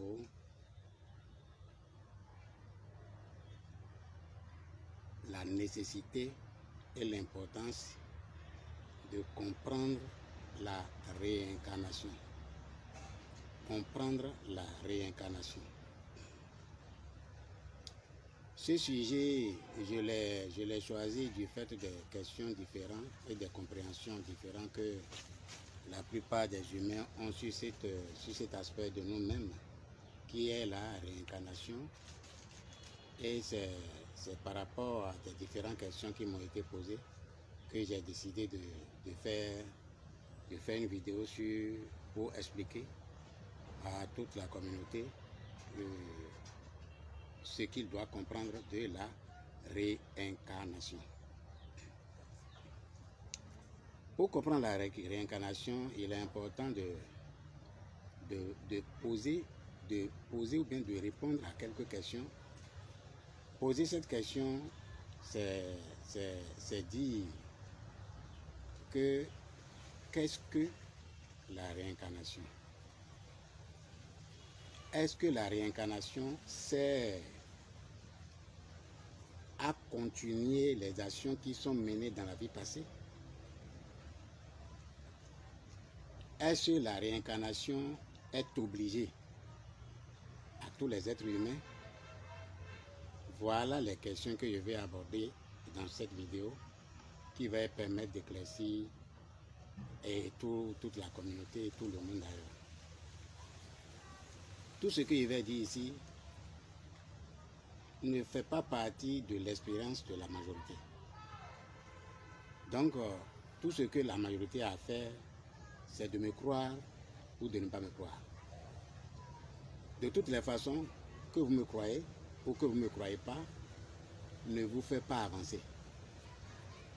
niveau la nécessité et l'importance de comprendre la réincarnation. Comprendre la réincarnation. Ce sujet, je l'ai choisi du fait des questions différentes et des compréhensions différentes que la plupart des humains ont sur cet aspect de nous-mêmes, qui est la réincarnation. Et c'est par rapport à des différentes questions qui m'ont été posées que j'ai décidé de faire une vidéo pour expliquer à toute la communauté ce qu'il doit comprendre de la réincarnation. Pour comprendre la réincarnation, il est important de poser ou bien de répondre à quelques questions. Poser cette question, c'est dire que qu'est-ce que la réincarnation? Est-ce que la réincarnation sert à continuer les actions qui sont menées dans la vie passée? Est-ce que la réincarnation est obligée à tous les êtres humains? Voilà les questions que je vais aborder dans cette vidéo qui va permettre d'éclaircir toute la communauté et tout le monde d'ailleurs. Tout ce que je vais dire ici ne fait pas partie de l'expérience de la majorité. Donc, tout ce que la majorité a à faire, c'est de me croire ou de ne pas me croire. De toutes les façons, que vous me croyez ou que vous ne me croyez pas, ne vous fait pas avancer.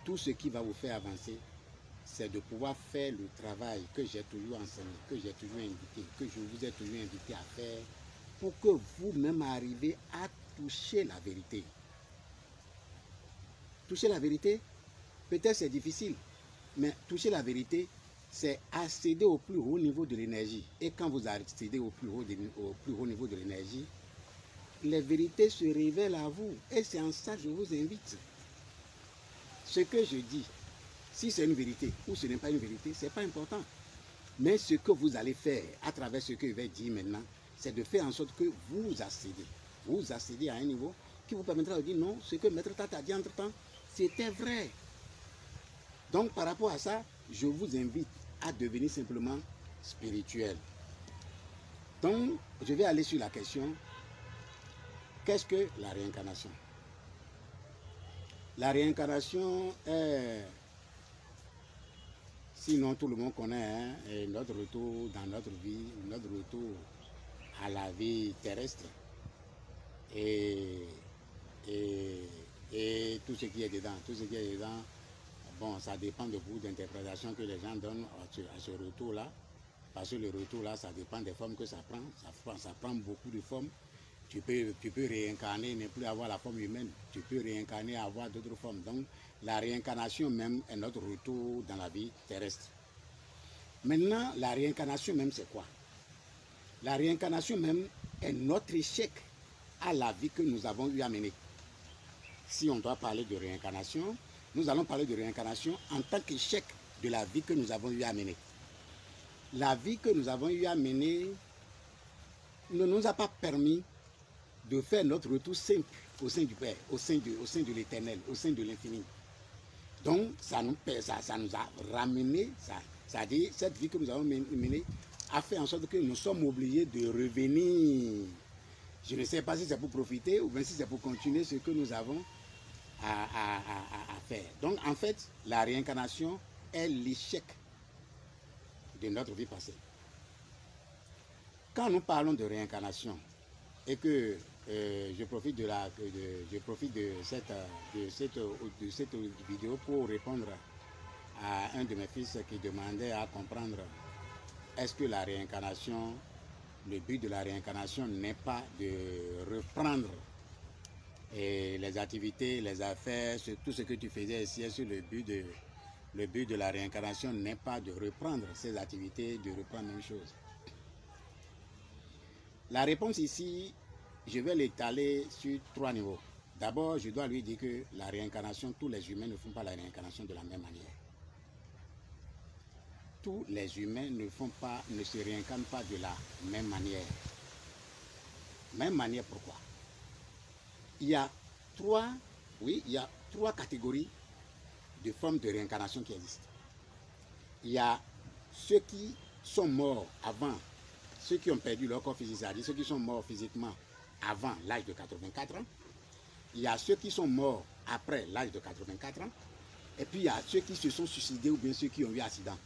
Tout ce qui va vous faire avancer, c'est de pouvoir faire le travail que j'ai toujours enseigné, que j'ai toujours indiqué, que je vous ai toujours invité à faire, pour que vous-même arriviez à toucher la vérité. Toucher la vérité, peut-être c'est difficile, mais toucher la vérité, c'est accéder au plus haut niveau de l'énergie. Et quand vous accédez au plus haut niveau de l'énergie, les vérités se révèlent à vous. Et c'est en ça que je vous invite. Ce que je dis, si c'est une vérité ou ce n'est pas une vérité, ce n'est pas important. Mais ce que vous allez faire à travers ce que je vais dire maintenant, c'est de faire en sorte que vous accédez. Vous accédez à un niveau qui vous permettra de dire non, ce que Maître Tata a dit entre-temps, c'était vrai. Donc par rapport à ça, je vous invite à devenir simplement spirituel. Donc je vais aller sur la question, qu'est-ce que la réincarnation? La réincarnation est, sinon tout le monde connaît, notre retour dans notre vie, notre retour à la vie terrestre et tout ce qui est dedans. Tout ce qui est dedans, bon, ça dépend de beaucoup d'interprétations que les gens donnent à ce retour-là. Parce que le retour-là, ça dépend des formes que ça prend. Ça prend beaucoup de formes. Tu peux réincarner, ne plus avoir la forme humaine. Tu peux réincarner, avoir d'autres formes. Donc, la réincarnation même est notre retour dans la vie terrestre. Maintenant, la réincarnation même, c'est quoi? La réincarnation même est notre échec à la vie que nous avons eu à mener. Si on doit parler de réincarnation, nous allons parler de réincarnation en tant qu'échec de la vie que nous avons eu à mener. La vie que nous avons eu à mener ne nous a pas permis de faire notre retour simple au sein du Père, au sein de l'Éternel, au sein de l'Infini. Donc, ça nous a ramené, c'est-à-dire cette vie que nous avons menée a fait en sorte que nous sommes obligés de revenir. Je ne sais pas si c'est pour profiter ou bien si c'est pour continuer ce que nous avons à faire. Donc, en fait, la réincarnation est l'échec de notre vie passée. Quand nous parlons de réincarnation et que je profite de cette vidéo pour répondre à un de mes fils qui demandait à comprendre est-ce que la réincarnation, le but de la réincarnation n'est pas de reprendre les activités, les affaires, tout ce que tu faisais ici. Est-ce que le but de la réincarnation n'est pas de reprendre ces activités, de reprendre une chose? La réponse ici, je vais l'étaler sur 3 niveaux. D'abord, je dois lui dire que la réincarnation, tous les humains ne font pas la réincarnation de la même manière. Tous les humains ne se réincarnent pas de la même manière. Même manière, pourquoi? Il y a trois catégories de formes de réincarnation qui existent. Il y a ceux qui sont morts avant, ceux qui ont perdu leur corps physique, c'est-à-dire ceux qui sont morts physiquement avant l'âge de 84 ans. Il y a ceux qui sont morts après l'âge de 84 ans. Et puis il y a ceux qui se sont suicidés ou bien ceux qui ont eu accident.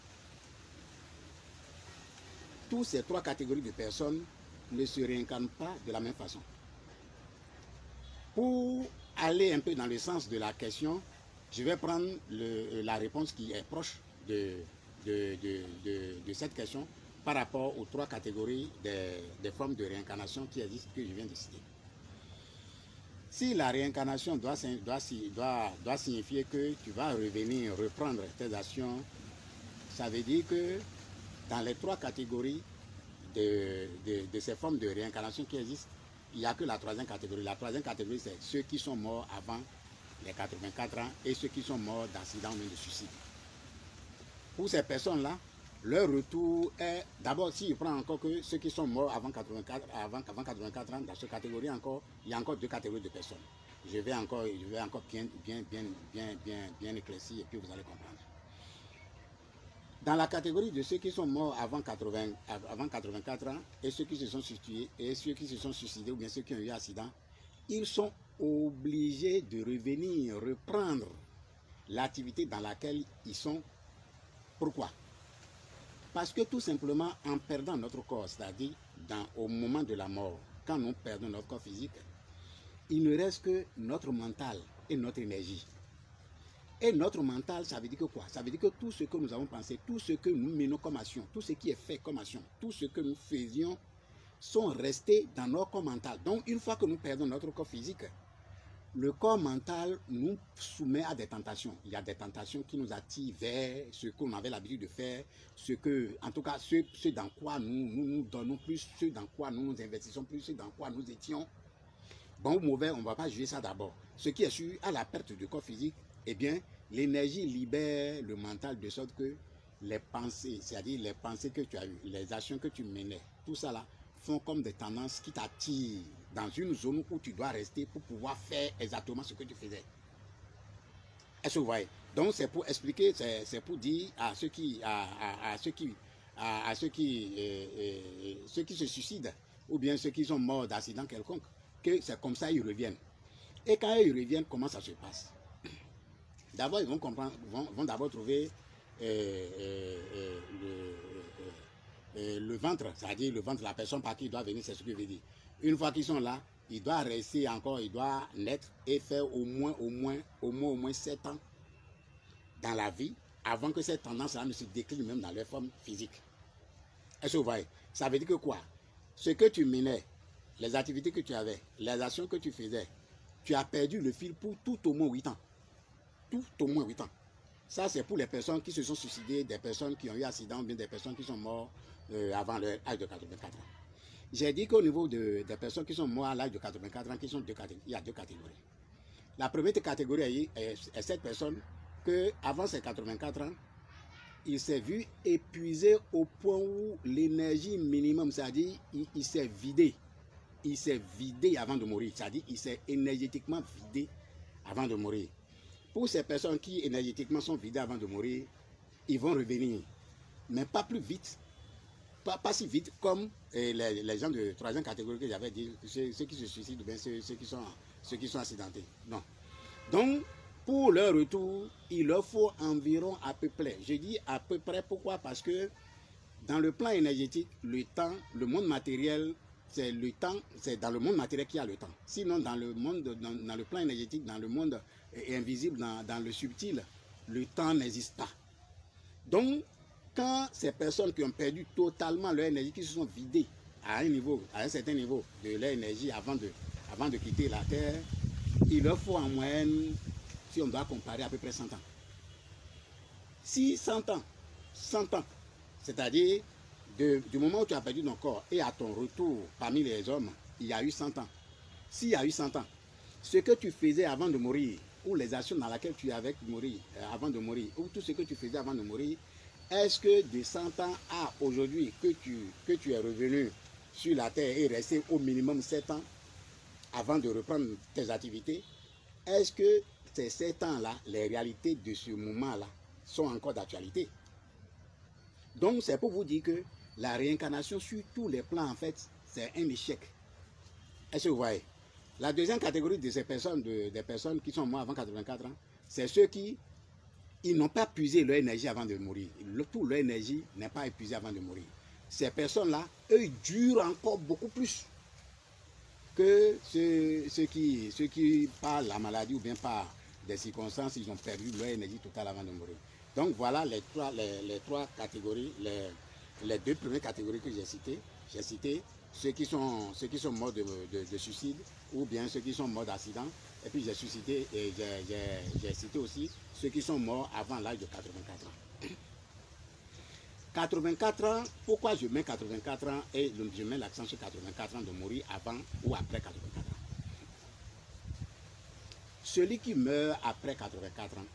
Toutes ces 3 catégories de personnes ne se réincarnent pas de la même façon. Pour aller un peu dans le sens de la question, je vais prendre la réponse qui est proche de cette question par rapport aux 3 catégories des formes de réincarnation qui existent, que je viens de citer. Si la réincarnation doit signifier que tu vas revenir, reprendre tes actions, ça veut dire que dans les 3 catégories de ces formes de réincarnation qui existent, il n'y a que la 3e catégorie. La 3e catégorie, c'est ceux qui sont morts avant les 84 ans et ceux qui sont morts d'accident ou de suicide. Pour ces personnes-là, leur retour est, d'abord, si je prends encore que ceux qui sont morts avant 84 ans, dans cette catégorie encore, il y a encore 2 catégories de personnes. Je vais encore bien éclaircir et puis vous allez comprendre. Dans la catégorie de ceux qui sont morts avant 84 ans et ceux qui se sont suicidés ou bien ceux qui ont eu un accident, ils sont obligés de revenir, reprendre l'activité dans laquelle ils sont. Pourquoi? Parce que tout simplement, en perdant notre corps, c'est-à-dire au moment de la mort, quand nous perdons notre corps physique, il ne reste que notre mental et notre énergie. Et notre mental, ça veut dire que quoi? Ça veut dire que tout ce que nous avons pensé, tout ce que nous menons comme action, tout ce qui est fait comme action, tout ce que nous faisions, sont restés dans notre corps mental. Donc, une fois que nous perdons notre corps physique, le corps mental nous soumet à des tentations. Il y a des tentations qui nous attirent vers ce qu'on avait l'habitude de faire, en tout cas, ce dans quoi nous donnons plus, ce dans quoi nous nous investissons plus, ce dans quoi nous étions. Bon ou mauvais, on ne va pas juger ça d'abord. Ce qui est sûr, à la perte du corps physique, eh bien, l'énergie libère le mental de sorte que les pensées, c'est-à-dire les pensées que tu as eues, les actions que tu menais, tout ça là, font comme des tendances qui t'attirent dans une zone où tu dois rester pour pouvoir faire exactement ce que tu faisais. Est-ce que vous voyez? Donc c'est pour expliquer, c'est pour dire à ceux qui se suicident ou bien ceux qui sont morts d'accident quelconque, que c'est comme ça ils reviennent. Et quand ils reviennent, comment ça se passe? D'abord, ils vont d'abord trouver le ventre, c'est-à-dire le ventre de la personne par qui il doit venir, c'est ce que je veux dire. Une fois qu'ils sont là, il doit rester encore, il doit naître et faire au moins 7 ans dans la vie avant que cette tendance-là ne se décline même dans leur forme physique. Est-ce que vous voyez? Ça veut dire que quoi? Ce que tu menais, les activités que tu avais, les actions que tu faisais, tu as perdu le fil pour tout au moins 8 ans. Tout au moins 8 ans. Ça, c'est pour les personnes qui se sont suicidées, des personnes qui ont eu accident, ou bien des personnes qui sont mortes avant leur âge de 84 ans. J'ai dit qu'au niveau des personnes qui sont mortes à l'âge de 84 ans, il y a 2 catégories. La première catégorie est cette personne qu'avant ses 84 ans, il s'est vu épuisé au point où l'énergie minimum, c'est-à-dire il s'est vidé. Il s'est vidé avant de mourir, c'est-à-dire il s'est énergétiquement vidé avant de mourir. Pour ces personnes qui énergétiquement sont vidées avant de mourir, ils vont revenir, mais pas plus vite, pas si vite comme les gens de 3e catégorie que j'avais dit, ceux qui se suicident ou bien ceux qui sont accidentés. Non. Donc, pour leur retour, il leur faut environ à peu près. Je dis à peu près, pourquoi? Parce que dans le plan énergétique, le temps, le monde matériel, c'est le temps, c'est dans le monde matériel qu'il y a le temps. Sinon, dans le plan énergétique, dans le monde invisible, dans le subtil, le temps n'existe pas. Donc, quand ces personnes qui ont perdu totalement leur énergie, qui se sont vidées à un certain niveau de leur énergie avant de quitter la Terre, il leur faut en moyenne, si on doit comparer, à peu près 100 ans. Si 100 ans, c'est-à-dire du moment où tu as perdu ton corps et à ton retour parmi les hommes, il y a eu 100 ans. S'il y a eu 100 ans, ce que tu faisais avant de mourir, ou les actions dans lesquelles tu avais mourir avant de mourir, ou tout ce que tu faisais avant de mourir, est-ce que de 100 ans à aujourd'hui que tu es revenu sur la terre et resté au minimum 7 ans avant de reprendre tes activités, est-ce que ces 7 ans-là, les réalités de ce moment-là, sont encore d'actualité? Donc, c'est pour vous dire que la réincarnation sur tous les plans, en fait, c'est un échec. Est-ce que vous voyez? La deuxième catégorie de ces personnes, des personnes qui sont mortes avant 84 ans, c'est ceux qui n'ont pas puisé leur énergie avant de mourir. Toute leur énergie n'est pas épuisée avant de mourir. Ces personnes-là, eux, durent encore beaucoup plus que ceux qui, par la maladie ou bien par des circonstances, ils ont perdu leur énergie totale avant de mourir. Donc voilà les trois catégories, les deux premières catégories que j'ai citées. J'ai cité ceux qui sont morts de suicide ou bien ceux qui sont morts d'accident. Et puis j'ai cité aussi ceux qui sont morts avant l'âge de 84 ans. 84 ans, pourquoi je mets 84 ans et je mets l'accent sur 84 ans de mourir avant ou après 84 ans? Celui qui meurt après 84 ans,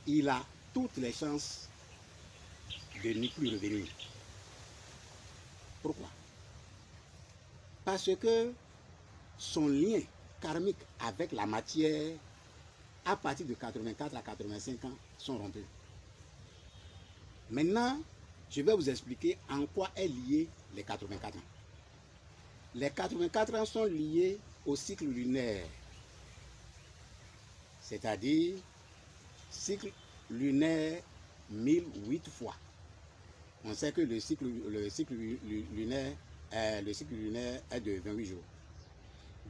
il a toutes les chances de n'y plus revenir. Pourquoi? Parce que son lien karmique avec la matière, à partir de 84 à 85 ans, sont rompus. Maintenant, je vais vous expliquer en quoi est lié les 84 ans. Les 84 ans sont liés au cycle lunaire, c'est-à-dire cycle lunaire 1008 fois. On sait que le cycle lunaire est de 28 jours.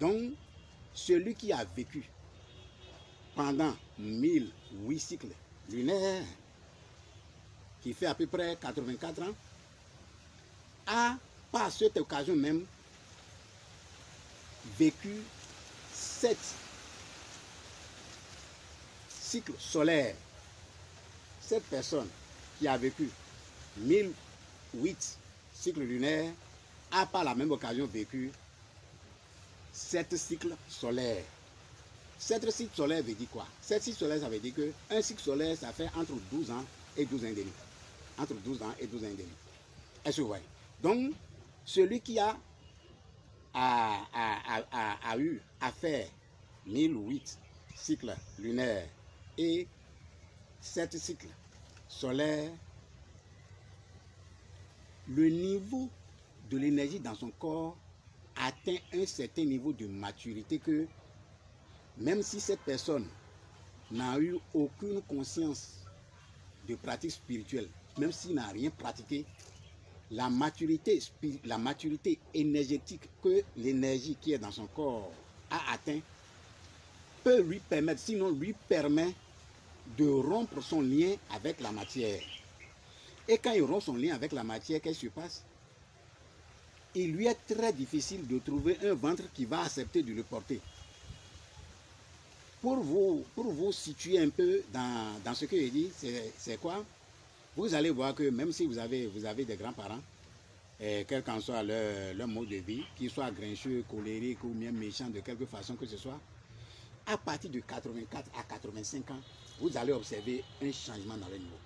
Donc, celui qui a vécu pendant 1008 cycles lunaires, qui fait à peu près 84 ans, a, par cette occasion même, vécu 7 cycles solaires. Cette personne qui a vécu 1008 cycles lunaires a par la même occasion vécu 7 cycles solaires. 7 cycles solaires veut dire quoi? 7 cycles solaires, ça veut dire qu'un cycle solaire, ça fait entre 12 ans et 12 ans et demi. Entre 12 ans et 12 ans et demi. Est-ce que vous voyez? Donc, celui qui a eu à faire 1008 cycles lunaires et 7 cycles solaires, le niveau de l'énergie dans son corps atteint un certain niveau de maturité que même si cette personne n'a eu aucune conscience de pratique spirituelle, même s'il n'a rien pratiqué, la maturité énergétique que l'énergie qui est dans son corps a atteint peut lui permettre, sinon lui permet de rompre son lien avec la matière. Et quand il rompt son lien avec la matière, qu'est-ce qui se passe? Il lui est très difficile de trouver un ventre qui va accepter de le porter. Pour vous situer un peu dans ce que je dis, c'est quoi? Vous allez voir que même si vous avez des grands-parents, quel qu'en soit leur mode de vie, qu'ils soient grincheux, colériques ou bien méchants de quelque façon que ce soit, à partir de 84 à 85 ans, vous allez observer un changement dans le niveau.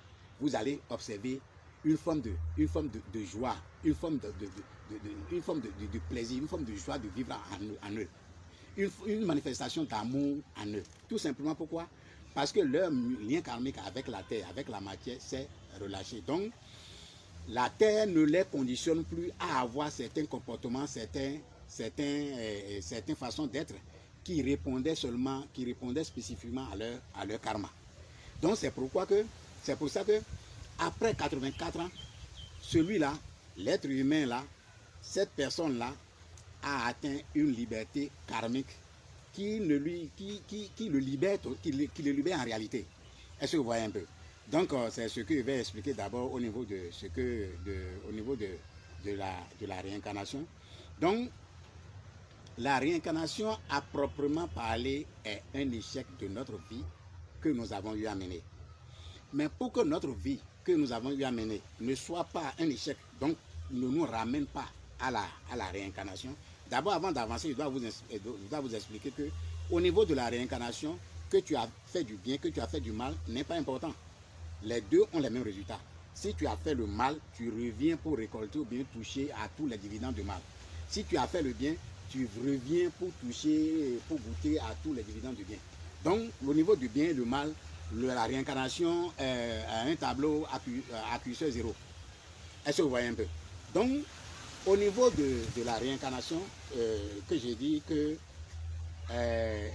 Vous allez observer une forme de joie, une forme de plaisir, une forme de joie de vivre en eux. Une manifestation d'amour en eux. Tout simplement pourquoi? Parce que leur lien karmique avec la terre, avec la matière, s'est relâché. Donc, la terre ne les conditionne plus à avoir certains comportements, certaines façons d'être qui répondaient spécifiquement à leur karma. Donc, c'est pour ça que après 84 ans, celui-là, l'être humain là, cette personne-là, a atteint une liberté karmique qui le libère en réalité. Est-ce que vous voyez un peu? Donc, c'est ce que je vais expliquer d'abord au niveau de la réincarnation. Donc, la réincarnation, à proprement parler, est un échec de notre vie que nous avons eu à mener. Mais pour que notre vie, que nous avons eu à mener ne soit pas un échec, donc ne nous ramène pas à la réincarnation, d'abord, avant d'avancer, je dois vous expliquer que au niveau de la réincarnation, que tu as fait du bien, que tu as fait du mal, n'est pas important. Les deux ont les mêmes résultats. Si tu as fait le mal, tu reviens pour récolter ou bien toucher à tous les dividendes du mal. Si tu as fait le bien, tu reviens pour toucher, pour goûter à tous les dividendes du bien. Donc, au niveau du bien et du mal, la réincarnation a un tableau accuseur zéro. Est-ce que vous voyez un peu? Donc, au niveau de la réincarnation, que j'ai dit que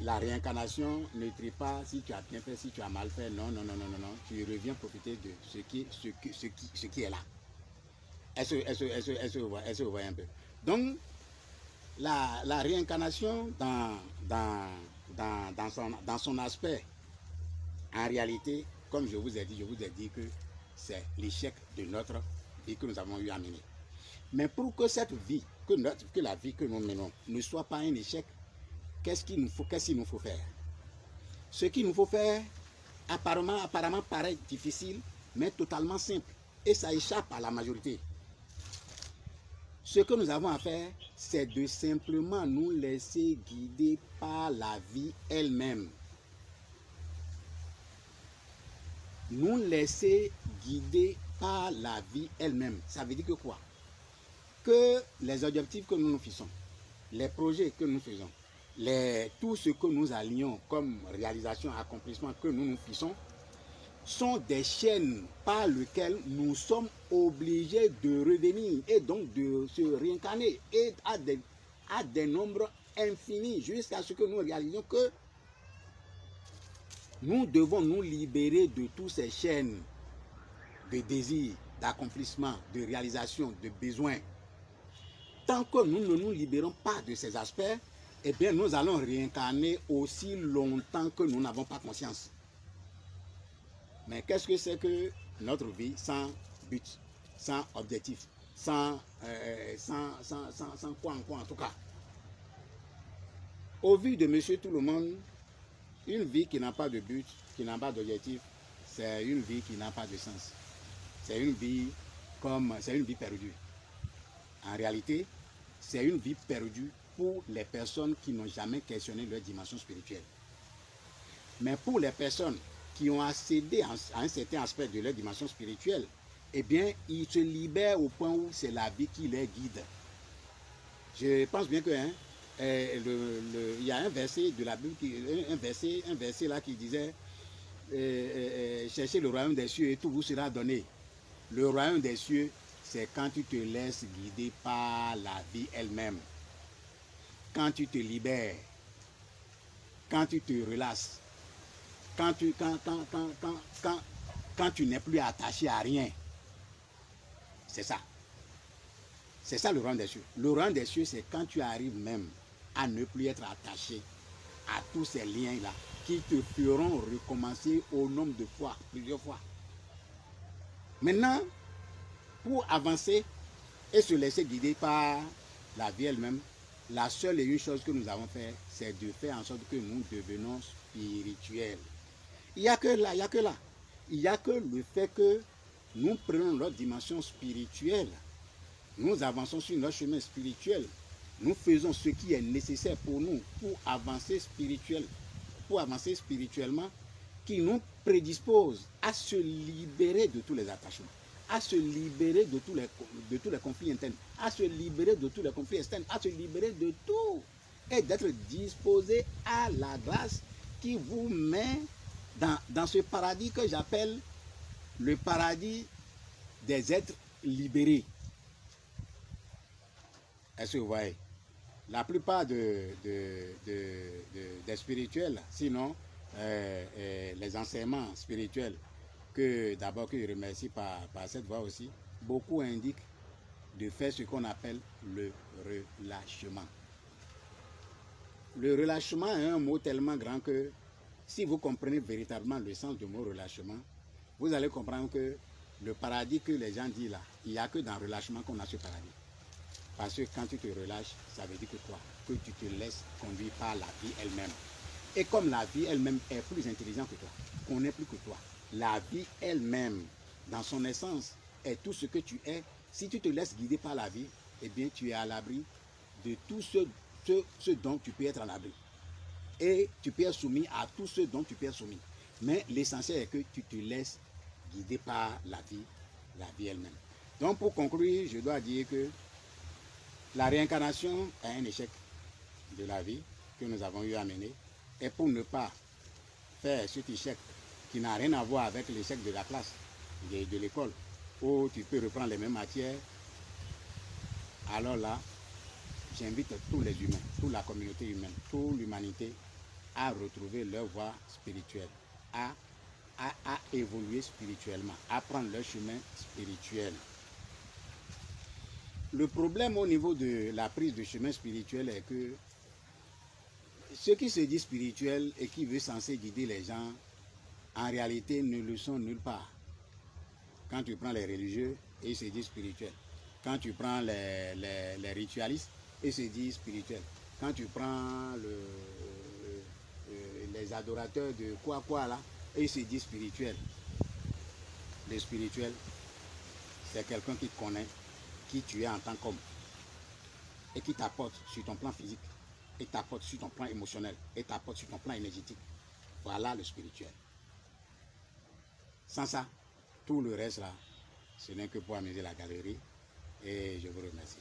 la réincarnation ne trie pas si tu as bien fait, si tu as mal fait. Non, non, non, non, non, non. Tu reviens profiter de ce qui est là. Est-ce que vous voyez un peu? Donc, la réincarnation dans son aspect, en réalité, comme je vous ai dit que c'est l'échec de notre vie que nous avons eu à mener. Mais pour que cette vie, que la vie que nous menons ne soit pas un échec, qu'est-ce qu'il nous faut faire? Ce qu'il nous faut faire, apparemment paraît difficile, mais totalement simple. Et ça échappe à la majorité. Ce que nous avons à faire, c'est de simplement nous laisser guider par la vie elle-même. Nous laisser guider par la vie elle-même. Ça veut dire que quoi? Que les objectifs que nous nous fixons, les projets que nous faisons, tout ce que nous allions comme réalisation, accomplissement que nous nous fixons, sont des chaînes par lesquelles nous sommes obligés de revenir et donc de se réincarner et à des nombres infinis jusqu'à ce que nous réalisions que nous devons nous libérer de toutes ces chaînes de désirs, d'accomplissement, de réalisation, de besoins. Tant que nous ne nous libérons pas de ces aspects, eh bien nous allons réincarner aussi longtemps que nous n'avons pas conscience. Mais qu'est-ce que c'est que notre vie sans but, sans objectif, sans quoi en tout cas? Au vu de monsieur tout le monde, une vie qui n'a pas de but, qui n'a pas d'objectif, c'est une vie qui n'a pas de sens. C'est une vie perdue. En réalité, c'est une vie perdue pour les personnes qui n'ont jamais questionné leur dimension spirituelle. Mais pour les personnes qui ont accédé à un certain aspect de leur dimension spirituelle, eh bien, ils se libèrent au point où c'est la vie qui les guide. Je pense bien que il y a un verset de la Bible, un verset là qui disait cherchez le royaume des cieux et tout vous sera donné. Le royaume des cieux, c'est quand tu te laisses guider par la vie elle-même. Quand tu te libères, quand tu te relâches, quand tu n'es plus attaché à rien. C'est ça. C'est ça le royaume des cieux. Le royaume des cieux, c'est quand tu arrives même à ne plus être attaché à tous ces liens-là qui te feront recommencer au nombre de fois, plusieurs fois. Maintenant, pour avancer et se laisser guider par la vie elle-même, la seule et une chose que nous avons fait, c'est de faire en sorte que nous devenons spirituels. Il n'y a que là, il n'y a que là. Il n'y a que le fait que nous prenons notre dimension spirituelle, nous avançons sur notre chemin spirituel, nous faisons ce qui est nécessaire pour nous, pour avancer spirituellement, qui nous prédispose à se libérer de tous les attachements, à se libérer de tous les conflits internes, à se libérer de tous les conflits externes, à se libérer de tout, et d'être disposé à la grâce qui vous met dans ce paradis que j'appelle le paradis des êtres libérés. Est-ce que vous voyez? La plupart des spirituels, sinon les enseignements spirituels, que je remercie par cette voie aussi, beaucoup indiquent de faire ce qu'on appelle le relâchement. Le relâchement est un mot tellement grand que si vous comprenez véritablement le sens du mot relâchement, vous allez comprendre que le paradis que les gens disent là, il n'y a que dans le relâchement qu'on a ce paradis. Parce que quand tu te relâches, ça veut dire que quoi? Que tu te laisses conduire par la vie elle-même. Et comme la vie elle-même est plus intelligente que toi, connaît plus que toi, la vie elle-même dans son essence, est tout ce que tu es. Si tu te laisses guider par la vie, eh bien, tu es à l'abri de tout ce dont tu peux être à l'abri. Et tu peux être soumis à tout ce dont tu peux être soumis. Mais l'essentiel est que tu te laisses guider par la vie elle-même. Donc, pour conclure, je dois dire que la réincarnation est un échec de la vie que nous avons eu à mener. Et pour ne pas faire cet échec qui n'a rien à voir avec l'échec de la classe, de l'école, où tu peux reprendre les mêmes matières, alors là, j'invite tous les humains, toute la communauté humaine, toute l'humanité à retrouver leur voie spirituelle, à évoluer spirituellement, à prendre leur chemin spirituel. Le problème au niveau de la prise de chemin spirituel est que ceux qui se disent spirituels et qui veulent censé guider les gens, en réalité ne le sont nulle part. Quand tu prends les religieux, ils se disent spirituels. Quand tu prends les ritualistes, ils se disent spirituels. Quand tu prends les adorateurs de quoi là, ils se disent spirituels. Le spirituel, c'est quelqu'un qui connaît qui tu es en tant qu'homme et qui t'apporte sur ton plan physique, et t'apporte sur ton plan émotionnel, et t'apporte sur ton plan énergétique. Voilà le spirituel. Sans ça, tout le reste là, ce n'est que pour amuser la galerie. Et je vous remercie.